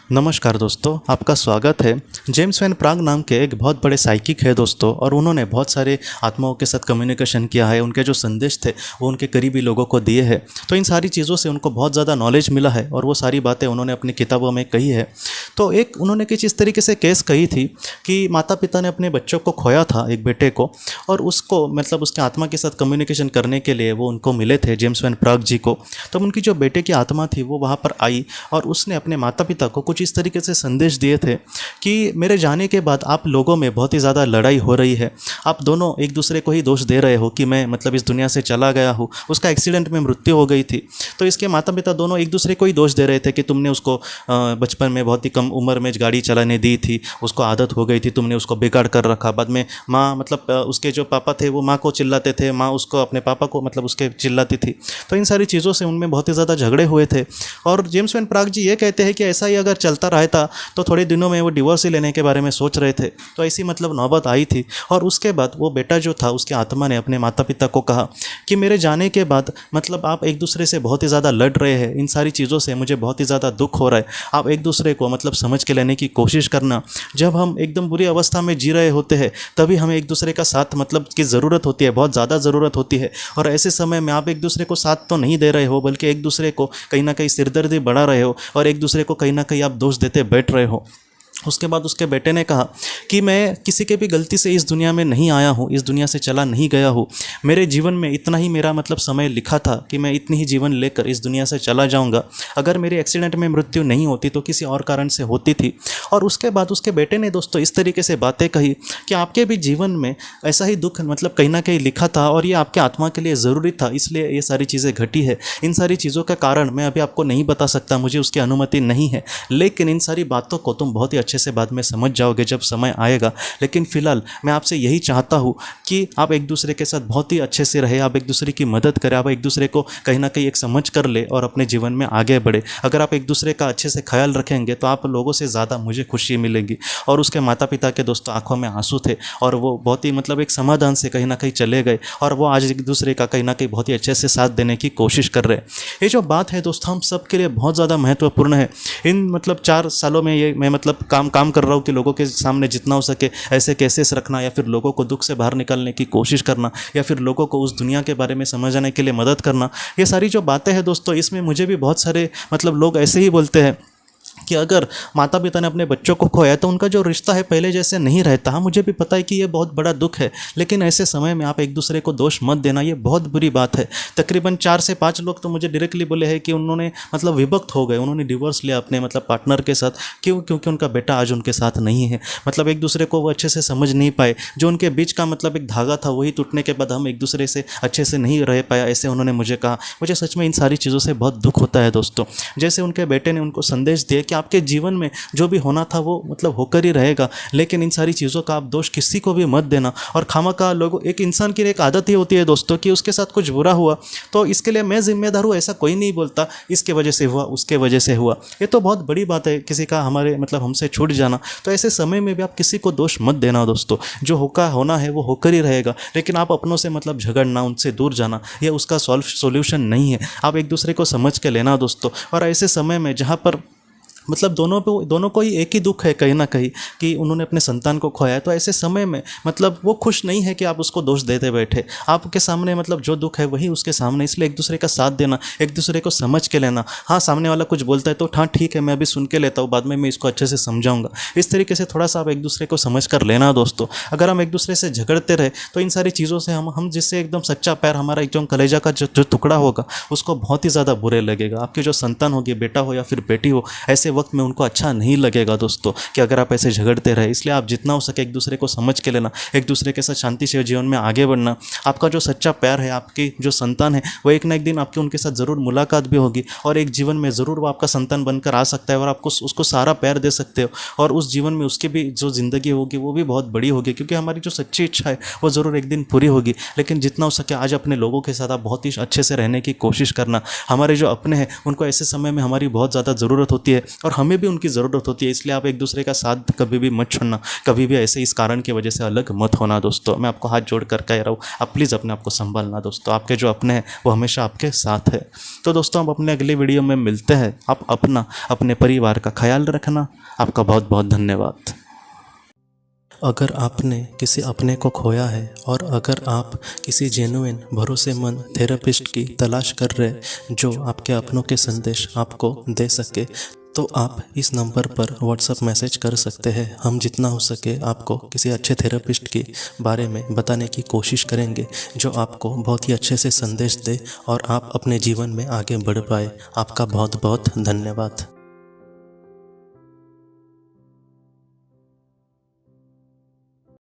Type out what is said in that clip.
नमस्कार दोस्तों, आपका स्वागत है। जेम्स वैन प्राग नाम के एक बहुत बड़े साइकिक है दोस्तों, और उन्होंने बहुत सारे आत्माओं के साथ कम्युनिकेशन किया है। उनके जो संदेश थे वो उनके करीबी लोगों को दिए हैं। तो इन सारी चीज़ों से उनको बहुत ज़्यादा नॉलेज मिला है और वो सारी बातें उन्होंने अपनी किताबों में कही है। तो एक उन्होंने कुछ इस तरीके से केस कही थी कि माता पिता ने अपने बच्चों को खोया था, एक बेटे को, और उसको मतलब उसके आत्मा के साथ कम्युनिकेशन करने के लिए वो उनको मिले थे, जेम्स वैन प्राग जी को। तब उनकी जो बेटे की आत्मा थी वो वहाँ पर आई और उसने अपने माता पिता को कुछ इस तरीके से संदेश दिए थे कि मेरे जाने के बाद आप लोगों में बहुत ही ज़्यादा लड़ाई हो रही है। आप दोनों एक दूसरे को ही दोष दे रहे हो कि मैं मतलब इस दुनिया से चला गया हूँ, उसका एक्सीडेंट में मृत्यु हो गई थी। तो इसके माता पिता दोनों एक दूसरे को ही दोष दे रहे थे कि तुमने उसको बचपन में बहुत ही कम उम्र में गाड़ी चलाने दी थी, उसको आदत हो गई थी, तुमने उसको बिगाड़ कर रखा। बाद में माँ मतलब उसके जो पापा थे वो माँ को चिल्लाते थे, माँ उसको अपने पापा को मतलब उसके चिल्लाती थी। तो इन सारी चीज़ों से उनमें बहुत ही ज़्यादा झगड़े हुए थे। और जेम्स वैन प्राग जी ये कहते हैं कि ऐसा ही अगर चलता रहता तो थोड़े दिनों में वो डिवोर्स ही लेने के बारे में सोच रहे थे। तो ऐसी मतलब नौबत आई थी। और उसके बाद वो बेटा जो था, उसकी आत्मा ने अपने माता पिता को कहा कि मेरे जाने के बाद मतलब आप एक दूसरे से बहुत ही ज़्यादा लड़ रहे हैं, इन सारी चीज़ों से मुझे बहुत ही ज़्यादा दुख हो रहा है। आप एक दूसरे को मतलब समझ के लेने की कोशिश करना। जब हम एकदम बुरी अवस्था में जी रहे होते हैं तभी हमें एक दूसरे का साथ मतलब की ज़रूरत होती है, बहुत ज़्यादा ज़रूरत होती है। और ऐसे समय में आप एक दूसरे को साथ तो नहीं दे रहे हो, बल्कि एक दूसरे को कहीं ना कहीं सिरदर्दी बढ़ा रहे हो और एक दूसरे को कहीं ना कहीं आप दोष देते बैठ रहे हो। उसके बाद उसके बेटे ने कहा कि मैं किसी के भी गलती से इस दुनिया में नहीं आया हूँ, इस दुनिया से चला नहीं गया हूँ। मेरे जीवन में इतना ही मेरा मतलब समय लिखा था कि मैं इतनी ही जीवन लेकर इस दुनिया से चला जाऊँगा। अगर मेरी एक्सीडेंट में मृत्यु नहीं होती तो किसी और कारण से होती थी। और उसके बाद उसके बेटे ने दोस्तों इस तरीके से बातें कही कि आपके भी जीवन में ऐसा ही दुख मतलब कहीं ना कहीं लिखा था और ये आपके आत्मा के लिए ज़रूरी था, इसलिए ये सारी चीज़ें घटी है। इन सारी चीज़ों का कारण मैं अभी आपको नहीं बता सकता, मुझे उसकी अनुमति नहीं है, लेकिन इन सारी बातों को तुम बहुत ही अच्छे से बाद में समझ जाओगे जब समय आएगा। लेकिन फिलहाल मैं आपसे यही चाहता हूँ कि आप एक दूसरे के साथ बहुत ही अच्छे से रहे, आप एक दूसरे की मदद करें, आप एक दूसरे को कहीं ना कहीं एक समझ कर ले और अपने जीवन में आगे बढ़े। अगर आप एक दूसरे का अच्छे से ख्याल रखेंगे तो आप लोगों से ज़्यादा मुझे खुशी मिलेगी। और उसके माता पिता के दोस्तों आंखों में आंसू थे और वो बहुत ही मतलब एक समाधान से कहीं ना कहीं चले गए और वो आज एक दूसरे का कहीं ना कहीं बहुत ही अच्छे से साथ देने की कोशिश कर रहे हैं। ये जो बात है दोस्तों हम सब के लिए बहुत ज़्यादा महत्वपूर्ण है। इन मतलब 4 सालों में ये मैं मतलब काम कर रहा हूँ कि लोगों के सामने जितना हो सके ऐसे केसेस रखना, या फिर लोगों को दुख से बाहर निकालने की कोशिश करना, या फिर लोगों को उस दुनिया के बारे में समझाने के लिए मदद करना। ये सारी जो बातें हैं दोस्तों, इसमें मुझे भी बहुत सारे मतलब लोग ऐसे ही बोलते हैं कि अगर माता पिता ने अपने बच्चों को खोया तो उनका जो रिश्ता है पहले जैसे नहीं रहता। हाँ, मुझे भी पता है कि ये बहुत बड़ा दुख है, लेकिन ऐसे समय में आप एक दूसरे को दोष मत देना, ये बहुत बुरी बात है। तकरीबन 4 से 5 लोग तो मुझे डायरेक्टली बोले हैं कि उन्होंने मतलब विभक्त हो गए, उन्होंने डिवोर्स लिया अपने मतलब पार्टनर के साथ। क्योंकि उनका बेटा आज उनके साथ नहीं है। मतलब एक दूसरे को वो अच्छे से समझ नहीं पाए, जो उनके बीच का मतलब एक धागा था वही टूटने के बाद हम एक दूसरे से अच्छे से नहीं रह पाया, ऐसे उन्होंने मुझे कहा। मुझे सच में इन सारी चीज़ों से बहुत दुख होता है दोस्तों। जैसे उनके बेटे ने उनको संदेश दिया कि आपके जीवन में जो भी होना था वो मतलब होकर ही रहेगा, लेकिन इन सारी चीज़ों का आप दोष किसी को भी मत देना। और खामखा लोगों, एक इंसान की एक आदत ही होती है दोस्तों कि उसके साथ कुछ बुरा हुआ तो इसके लिए मैं जिम्मेदार हूँ, ऐसा कोई नहीं बोलता। इसके वजह से हुआ, उसके वजह से हुआ, ये तो बहुत बड़ी बात है किसी का हमारे मतलब हमसे छूट जाना। तो ऐसे समय में भी आप किसी को दोष मत देना दोस्तों। जो होना है वो होकर ही रहेगा, लेकिन आप अपनों से मतलब झगड़ना, उनसे दूर जाना, ये उसका सॉल्यूशन नहीं है। आप एक दूसरे को समझ के लेना दोस्तों। और ऐसे समय में जहाँ पर मतलब दोनों को ही एक ही दुख है कहीं ना कहीं कि उन्होंने अपने संतान को खोया है, तो ऐसे समय में मतलब वो खुश नहीं है कि आप उसको दोष देते बैठे। आपके सामने मतलब जो दुख है वही उसके सामने, इसलिए एक दूसरे का साथ देना, एक दूसरे को समझ के लेना। हाँ, सामने वाला कुछ बोलता है तो हाँ ठीक है, मैं अभी सुन के लेता हूँ, बाद में मैं इसको अच्छे से समझाऊंगा। इस तरीके से थोड़ा सा आप एक दूसरे को समझ कर लेना दोस्तों। अगर हम एक दूसरे से झगड़ते रहे तो इन सारी चीज़ों से हम जिससे एकदम सच्चा प्यार, हमारा एकदम कलेजा का जो टुकड़ा होगा उसको बहुत ही ज़्यादा बुरे लगेगा। आपकी जो संतान होगी, बेटा हो या फिर बेटी हो, ऐसे वक्त में उनको अच्छा नहीं लगेगा दोस्तों कि अगर आप ऐसे झगड़ते रहे। इसलिए आप जितना हो सके एक दूसरे को समझ के लेना, एक दूसरे के साथ शांति से जीवन में आगे बढ़ना। आपका जो सच्चा प्यार है, आपकी जो संतान है, वो एक ना एक दिन आपकी उनके साथ ज़रूर मुलाकात भी होगी और एक जीवन में ज़रूर वो आपका संतान बनकर आ सकता है और आपको उसको सारा प्यार दे सकते हो। और उस जीवन में उसकी भी जो ज़िंदगी होगी वो भी बहुत बड़ी होगी, क्योंकि हमारी जो सच्ची इच्छा है वो ज़रूर एक दिन पूरी होगी। लेकिन जितना हो सके आज अपने लोगों के साथ आप बहुत ही अच्छे से रहने की कोशिश करना। हमारे जो अपने हैं उनको ऐसे समय में हमारी बहुत ज़्यादा ज़रूरत होती है और हमें भी उनकी ज़रूरत होती है। इसलिए आप एक दूसरे का साथ कभी भी मत छोड़ना, कभी भी ऐसे इस कारण की वजह से अलग मत होना दोस्तों। मैं आपको हाथ जोड़ कर कह रहा हूँ, आप प्लीज़ अपने आप को संभालना दोस्तों। आपके जो अपने हैं वो हमेशा आपके साथ है। तो दोस्तों हम अपने अगले वीडियो में मिलते हैं। आप अपना अपने परिवार का ख्याल रखना। आपका बहुत बहुत धन्यवाद। अगर आपने किसी अपने को खोया है और अगर आप किसी जेन्युइन भरोसेमंद थेरेपिस्ट की तलाश कर रहे जो आपके अपनों के संदेश आपको दे सके, तो आप इस नंबर पर व्हाट्सएप मैसेज कर सकते हैं। हम जितना हो सके आपको किसी अच्छे थेरेपिस्ट के बारे में बताने की कोशिश करेंगे जो आपको बहुत ही अच्छे से संदेश दे और आप अपने जीवन में आगे बढ़ पाए। आपका बहुत बहुत धन्यवाद।